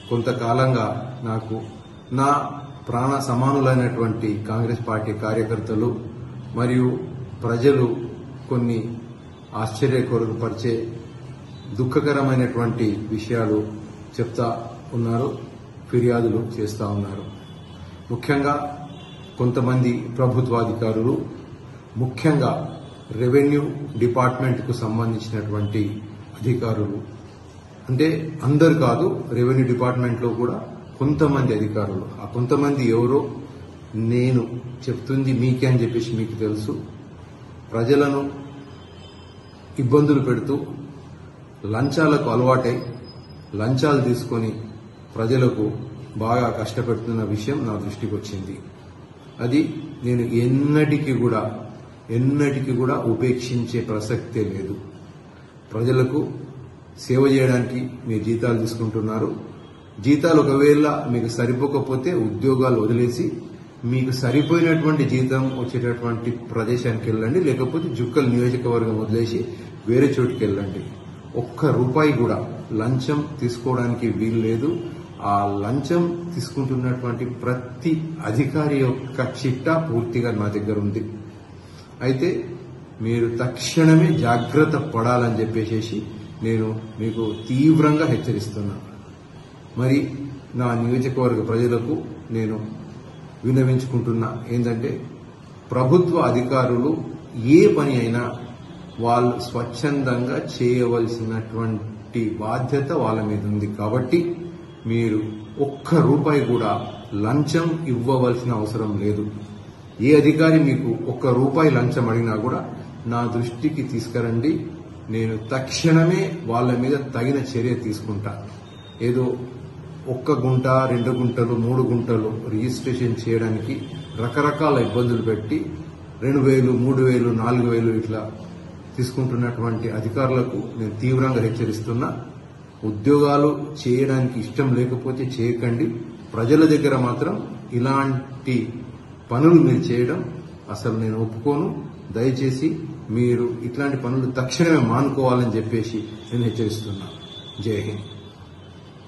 కొంతకాలంగా నాకు నా ప్రాణ సమానులైనటువంటి కాంగ్రెస్ పార్టీ కార్యకర్తలు మరియు ప్రజలు కొన్ని ఆశ్చర్యపరిచే దుఃఖకరమైనటువంటి విషయాలు చెప్తా ఉన్నారు, ఫిర్యాదులు చేస్తా ఉన్నారు. ముఖ్యంగా కొంతమంది ప్రభుత్వాధికారులు, ముఖ్యంగా రెవెన్యూ డిపార్ట్మెంట్కు సంబంధించినటువంటి అధికారులు, అంటే అందరు కాదు, రెవెన్యూ డిపార్ట్మెంట్లో కూడా కొంతమంది అధికారులు, ఆ కొంతమంది ఎవరో నేను చెప్తుంది మీకే అని చెప్పేసి మీకు తెలుసు, ప్రజలను ఇబ్బందులు పెడుతూ లంచాలకు అలవాటై లంచాలు తీసుకొని ప్రజలకు బాగా కష్టపెడుతున్న విషయం నా దృష్టికి వచ్చింది. అది నేను ఎన్నటికీ కూడా ఉపేక్షించే ప్రసక్తే లేదు. ప్రజలకు సేవ చేయడానికి మీరు జీతాలు తీసుకుంటున్నారు. జీతాలు ఒకవేళ మీకు సరిపోకపోతే ఉద్యోగాలు వదిలేసి మీకు సరిపోయినటువంటి జీతం వచ్చేటటువంటి ప్రదేశానికి వెళ్ళండి, లేకపోతే జుక్కల్ నియోజకవర్గం వదిలేసి వేరే చోటుకి వెళ్ళండి. ఒక్క రూపాయి కూడా లంచం తీసుకోవడానికి వీలు లేదు. ఆ లంచం తీసుకుంటున్నటువంటి ప్రతి అధికారి యొక్క చిట్టా పూర్తిగా నా దగ్గర ఉంది. అయితే మీరు తక్షణమే జాగ్రత్త పడాలని చెప్పేసి నేను మీకు తీవ్రంగా హెచ్చరిస్తున్నా. మరి నా నియోజకవర్గ ప్రజలకు నేను విన్నవించుకుంటున్నా ఏంటంటే, ప్రభుత్వ అధికారులు ఏ పని అయినా వాళ్ళు స్వచ్ఛందంగా చేయవలసినటువంటి బాధ్యత వాళ్ళ మీద ఉంది. కాబట్టి మీరు ఒక్క రూపాయి కూడా లంచం ఇవ్వవలసిన అవసరం లేదు. ఏ అధికారి మీకు ఒక్క రూపాయి లంచం అడిగినా కూడా నా దృష్టికి తీసుకురండి. నేను తక్షణమే వాళ్ళ మీద తగిన చర్య తీసుకుంటా. ఏదో 1 గుంట 2 గుంటలు 3 గుంటలు రిజిస్ట్రేషన్ చేయడానికి రకరకాల ఇబ్బందులు పెట్టి 2000, 3000, 4000 ఇట్లా తీసుకుంటున్నటువంటి అధికారులకు నేను తీవ్రంగా హెచ్చరిస్తున్నా. ఉద్యోగాలు చేయడానికి ఇష్టం లేకపోతే చేయకండి. ప్రజల దగ్గర మాత్రం ఇలాంటి పనులు మీరు చేయడం అసలు నేను ఒప్పుకోను. దయచేసి మీరు ఇట్లాంటి పనులు తక్షణమే మానుకోవాలని చెప్పేసి నేను హెచ్చరిస్తున్నా. జై హింద్.